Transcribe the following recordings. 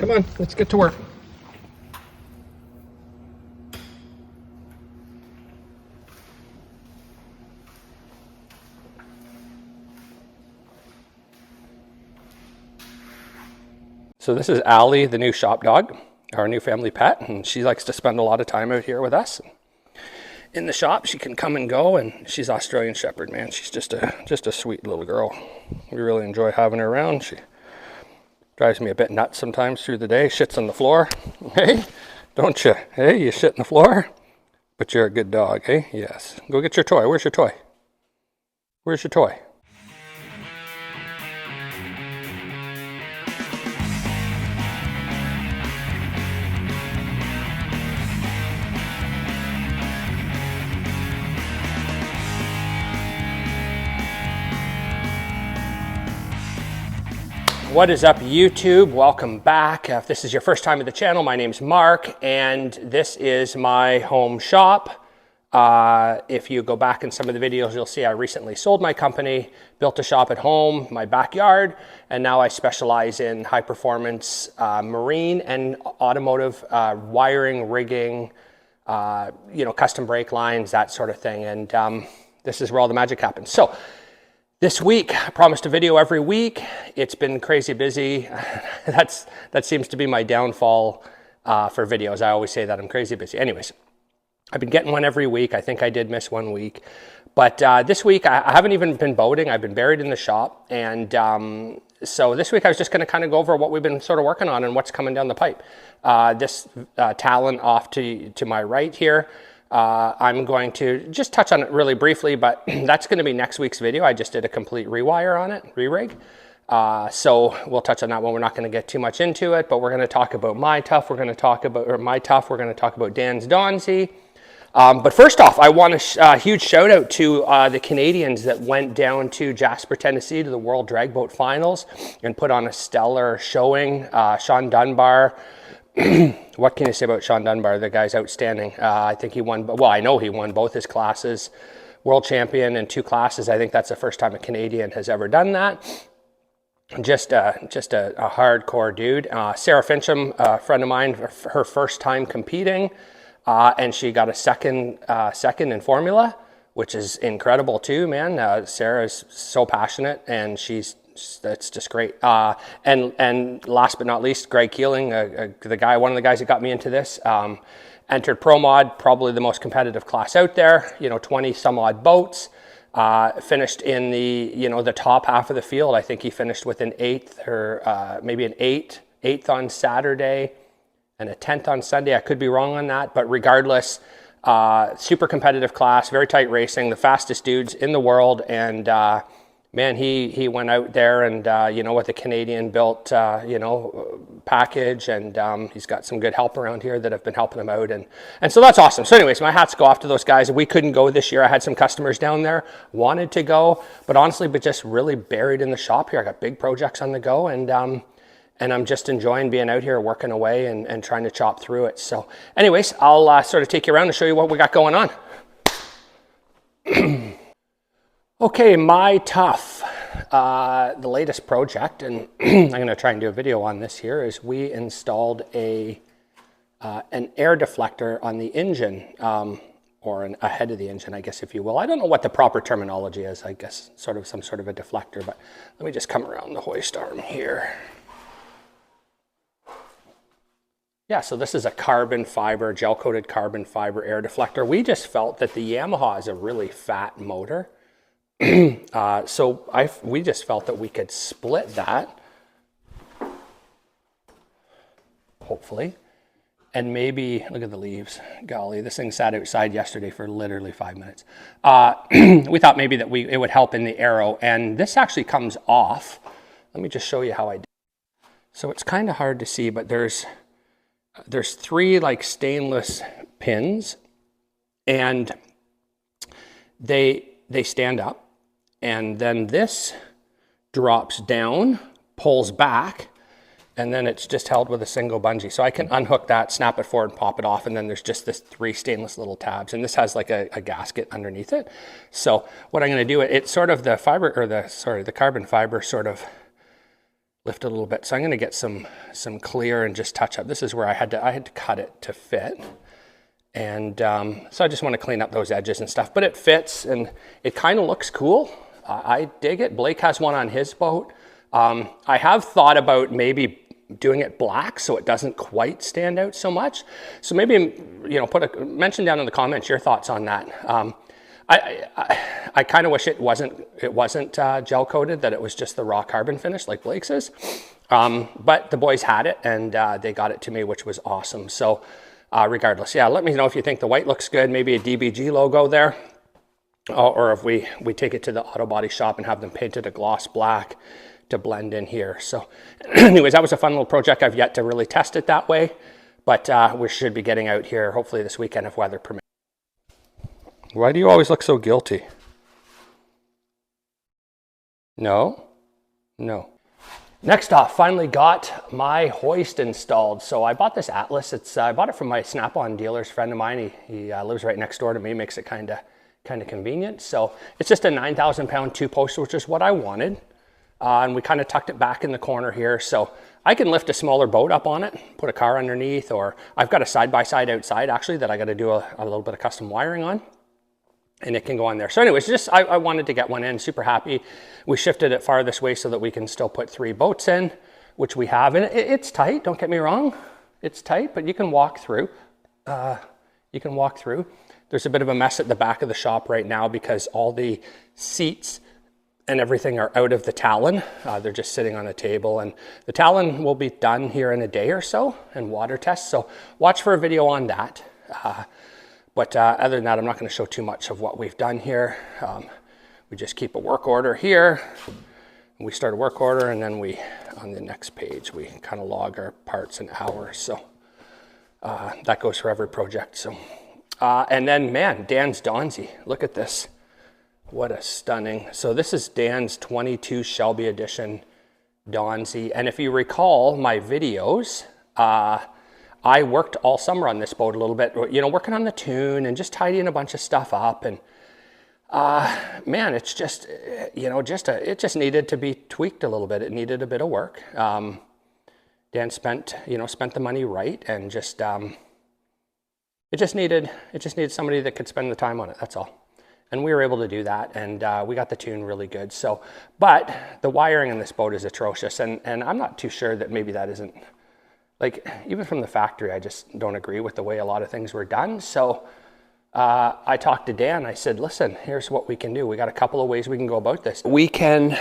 Come on, let's get to work. So this is Allie, the new shop dog, our new family pet, and she likes to spend a lot of time out here with us. In the shop, she can come and go, and she's Australian Shepherd, man. She's just a sweet little girl. We really enjoy having her around. She drives me a bit nuts sometimes through the day. Shits on the floor. Hey, don't you? Hey, you shit on the floor? But you're a good dog, hey? Yes. Go get your toy. Where's your toy? Where's your toy? What is up, YouTube? Welcome back. If this is your first time at the channel, my name's Mark, and this is my home shop. If you go back in some of the videos, you'll see I recently sold my company, built a shop at home, my backyard, and now I specialize in high performance marine and automotive wiring, rigging, custom brake lines, that sort of thing. And this is where all the magic happens. So this week, I promised a video every week. It's been crazy busy. That seems to be my downfall for videos. I always say that I'm crazy busy. Anyways, I've been getting one every week. I think I did miss 1 week. But this week, I haven't even been boating. I've been buried in the shop. And so this week, I was just going to kind of go over what we've been sort of working on and what's coming down the pipe. This Talon off to my right here. I'm going to just touch on it really briefly, but that's going to be next week's video. I just did a complete rewire on it, re-rig. So we'll touch on that one. We're not going to get too much into it, but we're going to talk about my Tough. We're going to talk about We're going to talk about Dan's Donzi. But first off, I want a huge shout out to the Canadians that went down to Jasper, Tennessee to the World Drag Boat Finals and put on a stellar showing. Sean Dunbar. What can you say about Sean Dunbar? The guy's outstanding. I think he won, well, I know he won both his classes, world champion in 2 classes. I think that's the first time a Canadian has ever done that. Just a hardcore dude. Sarah Fincham, a friend of mine, her first time competing, and she got a second in Formula, which is incredible too, man. Sarah is so passionate, and that's just great. And last but not least, Greg Keeling, one of the guys that got me into this, entered Pro Mod, probably the most competitive class out there. 20 some odd boats. Finished in the top half of the field. I think he finished with an 8th or maybe an 8th on Saturday and a 10th on Sunday. I could be wrong on that, but regardless, super competitive class, very tight racing, the fastest dudes in the world, and man, he went out there and, with the Canadian built, package, and he's got some good help around here that have been helping him out. And so that's awesome. So anyways, my hats go off to those guys. We couldn't go this year. I had some customers down there, wanted to go, but honestly, just really buried in the shop here. I got big projects on the go, and I'm just enjoying being out here working away and trying to chop through it. So anyways, I'll sort of take you around and show you what we got going on. Okay, my Tough, the latest project, and I'm going to try and do a video on this here, is we installed an air deflector on the engine, or ahead of the engine, I guess, if you will. I don't know what the proper terminology is, I guess, some sort of a deflector, but let me just come around the hoist arm here. Yeah, so this is a carbon fiber, gel-coated carbon fiber air deflector. We just felt that the Yamaha is a really fat motor. So we just felt that we could split that, hopefully, and maybe, look at the leaves, golly, this thing sat outside yesterday for literally 5 minutes. We thought maybe that it would help in the aero, and this actually comes off. Let me just show you how I did. So it's kind of hard to see, but there's 3 like stainless pins, and they stand up. And then this drops down, pulls back, and then it's just held with a single bungee. So I can unhook that, snap it forward, and pop it off, and then there's just this 3 stainless little tabs. And this has like a gasket underneath it. So what I'm gonna do, it's sort of the carbon fiber sort of lift it a little bit. So I'm going to get some clear and just touch up. This is where I had to cut it to fit. And so I just want to clean up those edges and stuff, but it fits and it kind of looks cool. I dig it. Blake has one on his boat. I have thought about maybe doing it black so it doesn't quite stand out so much. So maybe, you know, mention down in the comments your thoughts on that. I kind of wish it wasn't gel coated, that it was just the raw carbon finish like Blake's is. But the boys had it and they got it to me, which was awesome. So regardless, yeah, let me know if you think the white looks good, maybe a DBG logo there, or if we take it to the auto body shop and have them painted a gloss black to blend in here. So anyways, that was a fun little project. I've yet to really test it that way, but we should be getting out here hopefully this weekend if weather permits. Why do you always look so guilty? No? No. Next off, finally got my hoist installed. So I bought this Atlas. I bought it from my Snap-on dealer's friend of mine. He lives right next door to me, makes it kind of convenient. So it's just a 9,000 pound 2-post, which is what I wanted. And we kind of tucked it back in the corner here. So I can lift a smaller boat up on it, put a car underneath, or I've got a side-by-side outside actually that I got to do a little bit of custom wiring on. And it can go on there. So anyways, just I wanted to get one in, super happy. We shifted it far this way so that we can still put 3 boats in, which we have. And it's tight, don't get me wrong. It's tight, but you can walk through. There's a bit of a mess at the back of the shop right now because all the seats and everything are out of the Talon. They're just sitting on a table, and the Talon will be done here in a day or so and water test. So watch for a video on that. But other than that, I'm not going to show too much of what we've done here. We just keep a work order here. We start a work order, and then on the next page, we kind of log our parts and hours. So that goes for every project. So, and then, man, Dan's Donzi. Look at this. What a stunning. So this is Dan's 22 Shelby Edition Donzi. And if you recall my videos, I worked all summer on this boat a little bit, you know, working on the tune and just tidying a bunch of stuff up. And man, it's just, you know, it just needed to be tweaked a little bit. It needed a bit of work. Dan spent the money right, and just, it just needed somebody that could spend the time on it. That's all. And we were able to do that, and we got the tune really good. So, but the wiring in this boat is atrocious, and I'm not too sure that maybe that isn't, like, even from the factory, I just don't agree with the way a lot of things were done. So I talked to Dan. I said, listen, here's what we can do. We got a couple of ways we can go about this. We can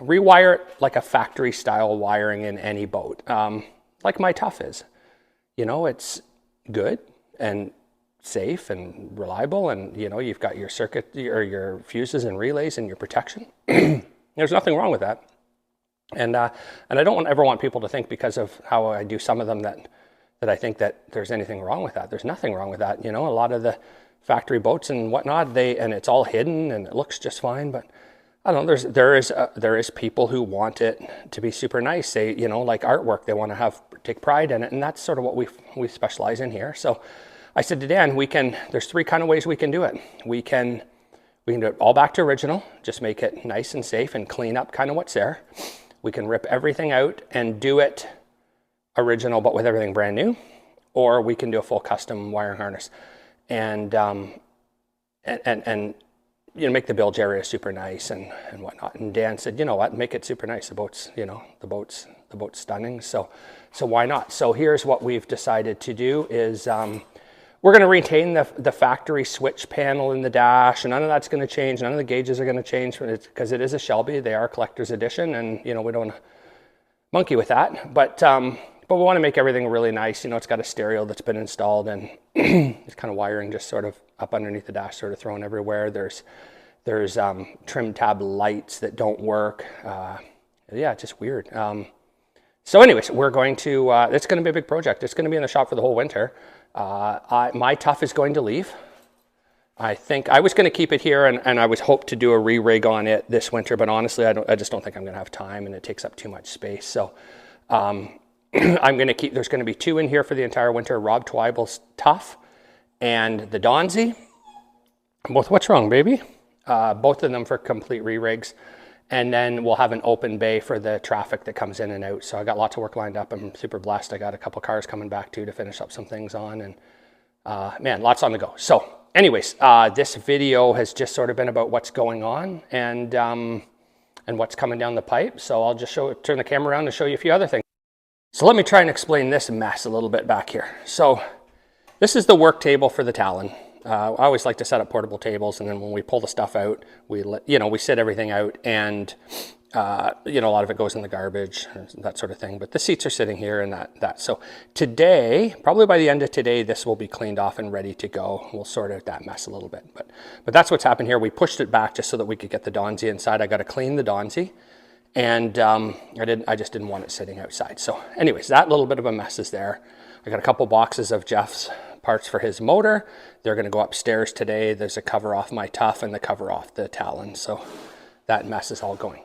rewire it like a factory style wiring in any boat, like my Tough is. You know, it's good and safe and reliable, and you know, you've got your circuit or your fuses and relays and your protection. There's nothing wrong with that. And I don't ever want people to think because of how I do some of them that I think that there's anything wrong with that. There's nothing wrong with that. You know, a lot of the factory boats and whatnot, and it's all hidden and it looks just fine. But I don't know. There is people who want it to be super nice. They, you know, like artwork. They want to take pride in it, and that's sort of what we specialize in here. So I said to Dan, there's 3 kind of ways we can do it. We can do it all back to original, just make it nice and safe and clean up kind of what's there. We can rip everything out and do it original, but with everything brand new, or we can do a full custom wiring harness, and you know, make the bilge area super nice and whatnot. And Dan said, you know what, make it super nice. The boat's stunning. So why not? So here's what we've decided to do is, we're going to retain the factory switch panel in the dash, and none of that's going to change. None of the gauges are going to change because it is a Shelby. They are collector's edition, and you know, we don't want to monkey with that. But we want to make everything really nice. You know, it's got a stereo that's been installed, and it's kind of wiring just sort of up underneath the dash, sort of thrown everywhere. There's trim tab lights that don't work. Yeah, it's just weird. So anyways, we're going to, it's going to be a big project. It's going to be in the shop for the whole winter. My Tough is going to leave. I think I was going to keep it here, and I was hoped to do a re-rig on it this winter, but honestly, I just don't think I'm going to have time, and it takes up too much space. So I'm going to keep, there's going to be 2 in here for the entire winter, Rob Twible's Tough and the Donzi. Both, what's wrong, baby? Both of them for complete re-rigs. And then we'll have an open bay for the traffic that comes in and out. So I got lots of work lined up. I'm super blessed. I got a couple cars coming back too to finish up some things on, and man, lots on the go. So anyways, this video has just sort of been about what's going on and what's coming down the pipe. So I'll just turn the camera around and show you a few other things. So let me try and explain this mess a little bit back here. So this is the work table for the Talon. I always like to set up portable tables, and then when we pull the stuff out, we sit everything out, and a lot of it goes in the garbage, that sort of thing. But the seats are sitting here and that. So today, probably by the end of today, this will be cleaned off and ready to go. We'll sort out that mess a little bit. But that's what's happened here. We pushed it back just so that we could get the Donzi inside. I got to clean the Donzi, and I just didn't want it sitting outside. So anyways, that little bit of a mess is there. I got a couple boxes of Jeff's parts for his motor. They're going to go upstairs today. There's a cover off my Tough and the cover off the Talon. So that mess is all going.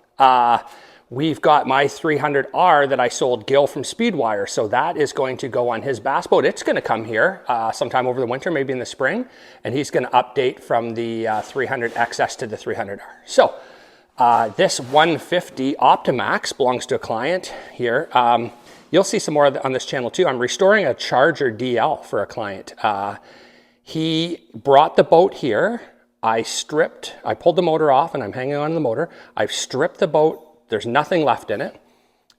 We've got my 300R that I sold Gil from Speedwire. So that is going to go on his bass boat. It's going to come here sometime over the winter, maybe in the spring. And he's going to update from the 300XS to the 300R. So this 150 Optimax belongs to a client here. You'll see some more on this channel too. I'm restoring a Charger DL for a client. He brought the boat here. I pulled the motor off, and I'm hanging on the motor. I've stripped the boat. There's nothing left in it.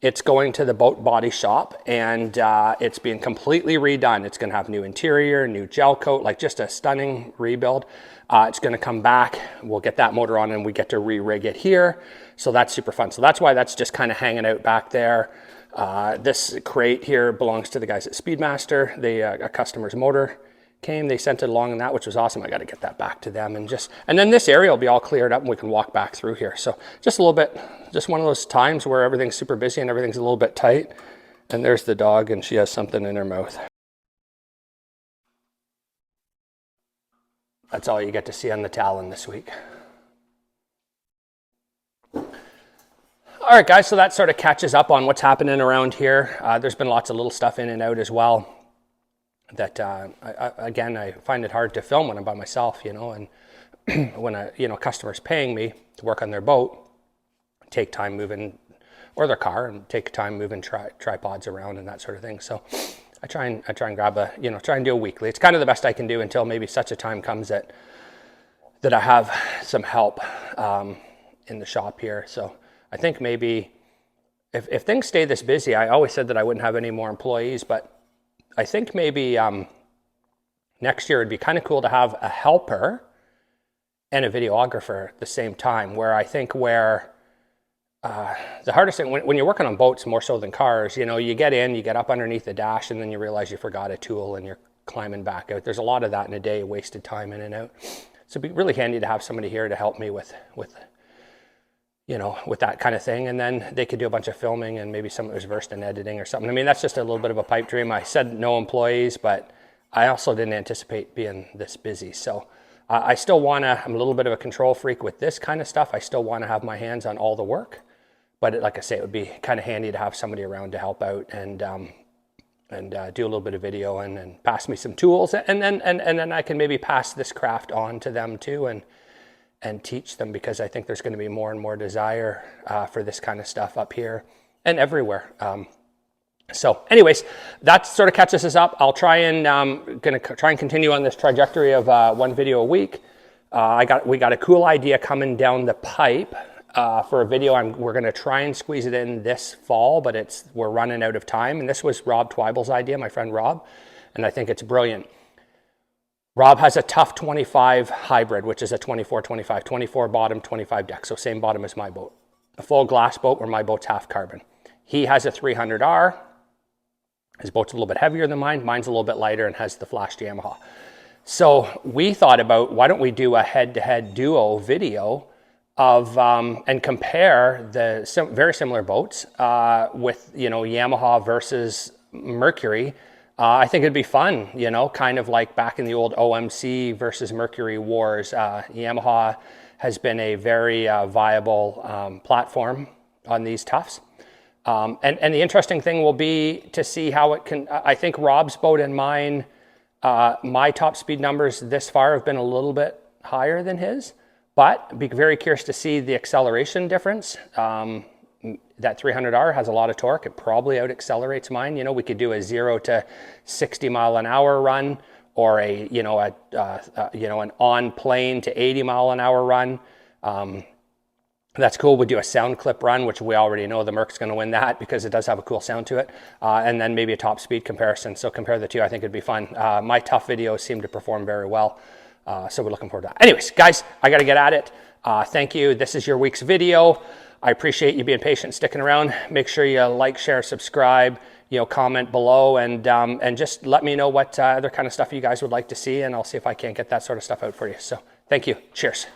It's going to the boat body shop, and it's being completely redone. It's gonna have new interior, new gel coat, like just a stunning rebuild. It's gonna come back. We'll get that motor on, and we get to re-rig it here. So that's super fun. So that's why that's just kind of hanging out back there. This crate here belongs to the guys at Speedmaster. A customer's motor came, they sent it along, and that, which was awesome. I got to get that back to them, and then this area will be all cleared up, and we can walk back through here. So just a little bit, just one of those times where everything's super busy and everything's a little bit tight. And there's the dog, and she has something in her mouth. That's all you get to see on the Talon this week. All right, guys, so that sort of catches up on what's happening around here. There's been lots of little stuff in and out as well that, I find it hard to film when I'm by myself, and when a customer's paying me to work on their boat, take time moving, or their car, and take time moving tripods around and that sort of thing. So I try and grab try and do a weekly. It's kind of the best I can do until maybe such a time comes that I have some help in the shop here. So I think maybe if things stay this busy, I always said that I wouldn't have any more employees, but I think maybe next year it'd be kind of cool to have a helper and a videographer at the same time, where I think the hardest thing when you're working on boats more so than cars, you get in, you get up underneath the dash, and then you realize you forgot a tool and you're climbing back out. There's a lot of that in a day, wasted time in and out. So it'd be really handy to have somebody here to help me with that kind of thing. And then they could do a bunch of filming, and maybe someone who's versed in editing or something. I mean, that's just a little bit of a pipe dream. I said no employees, but I also didn't anticipate being this busy. So I still I'm a little bit of a control freak with this kind of stuff. I still want to have my hands on all the work, but like I say, it would be kind of handy to have somebody around to help out and do a little bit of video and pass me some tools. And then I can maybe pass this craft on to them too, and teach them, because I think there's going to be more and more desire for this kind of stuff up here and everywhere. So anyways, that sort of catches us up. I'll try and try and continue on this trajectory of one video a week. We got a cool idea coming down the pipe for a video. We're going to try and squeeze it in this fall, but we're running out of time. And this was Rob Twible's idea, my friend Rob, and I think it's brilliant. Rob has a Tough 25 hybrid, which is a 24-25, 24 bottom, 25 deck, so same bottom as my boat. A full glass boat where my boat's half carbon. He has a 300R. His boat's a little bit heavier than mine. Mine's a little bit lighter and has the flashed Yamaha. So we thought about, why don't we do a head-to-head duo video of and compare the very similar boats with Yamaha versus Mercury. I think it'd be fun, kind of like back in the old OMC versus Mercury wars. Yamaha has been a very viable platform on these Toughs. And the interesting thing will be to see how it can, I think Rob's boat and mine, my top speed numbers this far have been a little bit higher than his, but be very curious to see the acceleration difference. That 300R has a lot of torque. It probably out accelerates mine. You know, we could do a 0 to 60 mile an hour run, or a, you know, an on plane to 80 mile an hour run. That's cool. We do a sound clip run, which we already know the Merc's going to win that because it does have a cool sound to it. And then maybe a top speed comparison. So compare the two. I think it'd be fun. My tough videos seem to perform very well. So we're looking forward to that. Anyways, guys, I got to get at it. Thank you. This is your week's video. I appreciate you being patient, sticking around. Make sure you like, share, subscribe, you know, comment below, and just let me know what other kind of stuff you guys would like to see, and I'll see if I can't get that sort of stuff out for you. So thank you. Cheers.